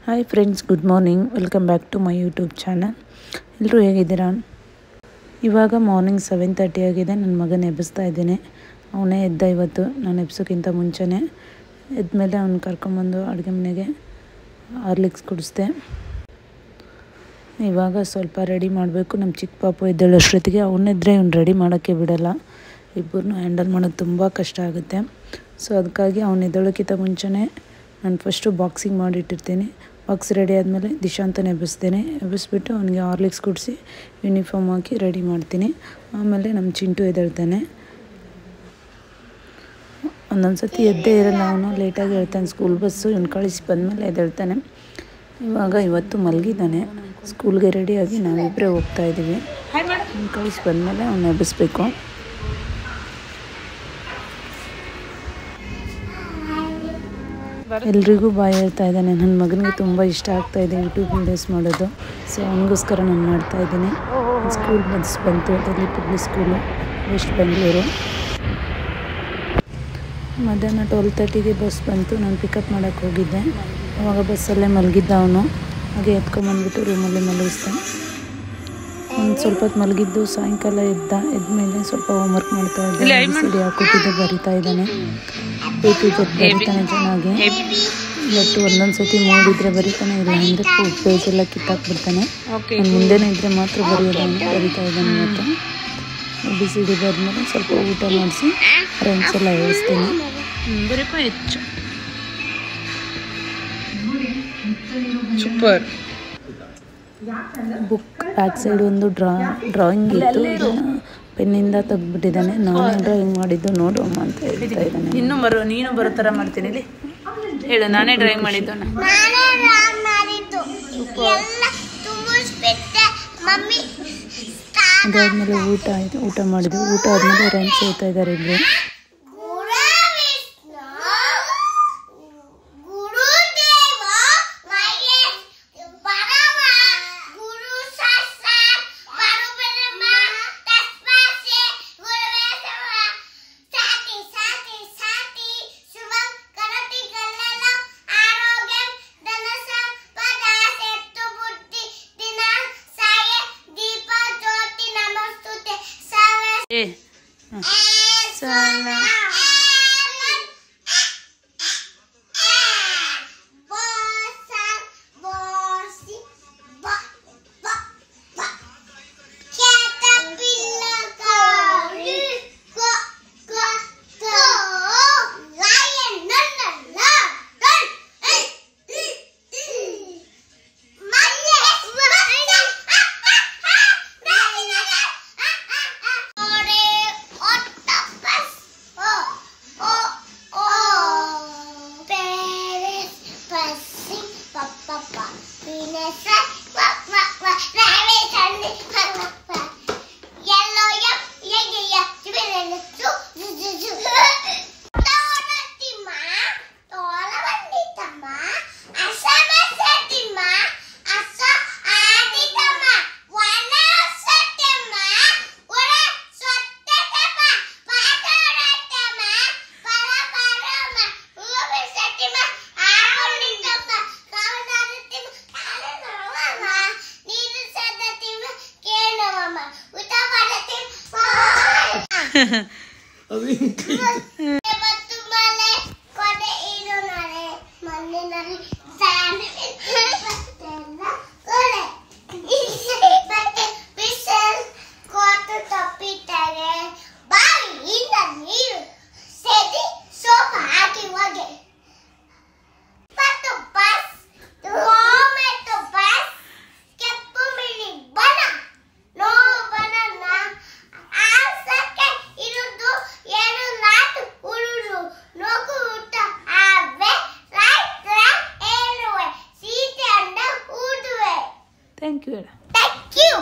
Hi friends, good morning. Welcome back to my YouTube channel. ಎಲ್ಲರೂ ಹೇಗಿದ್ದೀರಾ? ಇವಾಗ morning 7:30 ಆಗಿದೆ. ನನ್ನ ಮಗನ ಎಬ್ಬಿಸ್ತಾ ಇದ್ದೀನಿ. ಅವನೇ ಎದ್ದ. ಇವತ್ತು ನಾನು ಎಬ್ಸೋಕ್ಕಿಂತ ಮುಂಚೆನೇ ಎದ್ಮೇಲೆ ಅವ್ನು ಕರ್ಕೊಂಬಂದು ಅಡುಗೆ ಮನೆಗೆ ಹಾರ್ಲಿಕ್ಸ್ ಕುಡಿಸ್ದೆ. ಇವಾಗ ಸ್ವಲ್ಪ ರೆಡಿ ಮಾಡಬೇಕು. ನಮ್ಮ ಚಿಕ್ಕ ಪಾಪು ಎದ್ದೇಳೋಷ್ಟೊತ್ತಿಗೆ ಅವನಿದ್ರೆ ಇವ್ನು ರೆಡಿ ಮಾಡೋಕ್ಕೆ ಬಿಡೋಲ್ಲ. ಇಬ್ಬರನ್ನೂ ಹ್ಯಾಂಡಲ್ ಮಾಡೋದು ತುಂಬ ಕಷ್ಟ ಆಗುತ್ತೆ. ಸೊ ಅದಕ್ಕಾಗಿ ಅವ್ನು ಎದ್ದೇಳೋಕ್ಕಿಂತ ಮುಂಚೆನೇ ನಾನು ಫಸ್ಟು ಬಾಕ್ಸಿಂಗ್ ಮಾಡಿಟ್ಟಿರ್ತೀನಿ. ಬಾಕ್ಸ್ ರೆಡಿ ಆದಮೇಲೆ ದಿಶಾಂತನ ಎಬ್ಬಿಸ್ಬಿಟ್ಟು ಅವನಿಗೆ ಹಾರ್ಲಿಕ್ಸ್ ಕುಡಿಸಿ ಯೂನಿಫಾರ್ಮ್ ಹಾಕಿ ರೆಡಿ ಮಾಡ್ತೀನಿ. ಆಮೇಲೆ ನಮ್ಮ ಚಿಂಟು ಎದ್ದೇಳ್ತಾನೆ. ಒಂದೊಂದು ಸತಿ ಎದ್ದೇ ಇರಲ್ಲ, ಅವನು ಲೇಟಾಗಿ ಹೇಳ್ತಾನೆ. ಸ್ಕೂಲ್ ಬಸ್ಸು ಇವ್ನು ಕಳಿಸಿ ಬಂದಮೇಲೆ ಎದ್ದೇಳ್ತಾನೆ. ಇವತ್ತು ಮಲಗಿದ್ದಾನೆ. ಸ್ಕೂಲ್ಗೆ ರೆಡಿಯಾಗಿ ನಾವಿಬ್ಬರೇ ಹೋಗ್ತಾಯಿದ್ದೀವಿ. ಇವ್ನು ಕಳಿಸಿ ಬಂದಮೇಲೆ ಅವನ್ನ ಎಬ್ಬಿಸ್ಬೇಕು. ಎಲ್ರಿಗೂ ಬಾಯ್ ಹೇಳ್ತಾ ಇದ್ದಾನೆ. ನನ್ನ ಮಗನಿಗೆ ತುಂಬ ಇಷ್ಟ ಆಗ್ತಾಯಿದೆ ಯೂಟ್ಯೂಬ್ ವೀಡಿಯೋಸ್ ಮಾಡೋದು. ಸೊ ಅವನಿಗೋಸ್ಕರ ನಾನು ಮಾಡ್ತಾಯಿದ್ದೀನಿ. ಸ್ಕೂಲ್ ಬಸ್ ಬಂತು, Delhi public school, west Bengaluru. ಮಧ್ಯಾಹ್ನ 12:30ಗೆ ಬಸ್ ಬಂತು. ನಾನು ಪಿಕಪ್ ಮಾಡೋಕ್ಕೆ ಹೋಗಿದ್ದೆ. ಆವಾಗ ಬಸ್ಸಲ್ಲೇ ಮಲಗಿದ್ದ ಅವನು. ಹಾಗೆ ಎತ್ಕೊಂಬಂದ್ಬಿಟ್ಟು ರೂಮಲ್ಲಿ ಮಲಗಿಸ್ದೆ. ಒಂದು ಸ್ವಲ್ಪ ಹೊತ್ತು ಮಲಗಿದ್ದು ಸಾಯಂಕಾಲ ಎದ್ಮೇಲೆ ಸ್ವಲ್ಪ ಹೋಮ್ವರ್ಕ್ ಮಾಡ್ತಾ ಇದ್ದೆ. ಸಿಡಿ ಹಾಕೊಟ್ಟಿದ್ದೆ, ಬರಿತಾ ಇದ್ದಾನೆ. ಬರಿತಾನೆ ಚೆನ್ನಾಗಿ. ಇವತ್ತು ಒಂದೊಂದು ಸತಿ ಮೂಡಿದ್ರೆ ಬರಿತಾನೆ, ಇಲ್ಲ ಅಂದರೆ ಪೇಜೆಲ್ಲ ಕಿತ್ತಾಕ್ಬಿಡ್ತಾನೆ. ನಾನು ಮುಂದೆನೇ ಇದ್ದರೆ ಮಾತ್ರ ಬರೆಯೋದನ್ನು ಬರಿತಾ ಇದ್ದಾನೆ. ಇವತ್ತು ABCD ಬರೆದ್ಮೇಲೆ ಸ್ವಲ್ಪ ಊಟ ಮಾಡಿಸಿ ಫ್ರೆಂಡ್ಸ್ ಎಲ್ಲ ಹೇಳ್ತೀನಿ. ಸೂಪರ್. ಬುಕ್ ಬ್ಯಾಕ್ ಸೈಡ್ ಒಂದು ಡ್ರಾಯಿಂಗ್ ಇತ್ತು, ಪೆನ್ನಿಂದ ತೆಗೆದ್ಬಿಟ್ಟಿದ್ದಾನೆ. ನಾನೇ ಡ್ರಾಯಿಂಗ್ ಮಾಡಿದ್ದು ನೋಡು ಅಮ್ಮ ಅಂತ ಹೇಳ್ತಾ ಇದ್ದಾನೆ. ನೀನು ಬರೋ ಥರ ಮಾಡ್ತೀನಿ. ಇಲ್ಲಿ ಹೇಳು, ನಾನೇ ಡ್ರಾಯಿಂಗ್ ಮಾಡಿದ್ದು. ಅದಾದ್ಮೇಲೆ ಊಟ ಮಾಡಿದ್ವಿ. ಊಟ ಆದಮೇಲೆ ರೈಮ್ಸ್ ಹೇಳ್ತಾ ಇದ್ದಾರೆ ಇಬ್ಬರು.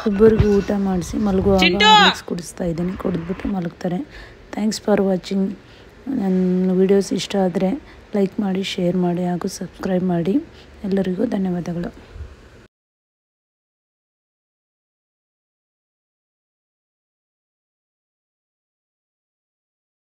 ಇಬ್ಬರಿಗೂ ಊಟ ಮಾಡಿಸಿ ಮಲಗುವಾಗ ಹಾರ್ಲಿಕ್ಸ್ ಕುಡಿಸ್ತಾ ಇದ್ದೀನಿ. ಕುಡಿದ್ಬಿಟ್ಟು ಮಲಗ್ತಾರೆ. Thanks for watching. ನನ್ನ ವಿಡಿಯೋಸ್ ಇಷ್ಟ ಆದರೆ ಲೈಕ್ ಮಾಡಿ, ಶೇರ್ ಮಾಡಿ ಹಾಗೂ ಸಬ್ಸ್ಕ್ರೈಬ್ ಮಾಡಿ. ಎಲ್ಲರಿಗೂ ಧನ್ಯವಾದಗಳು.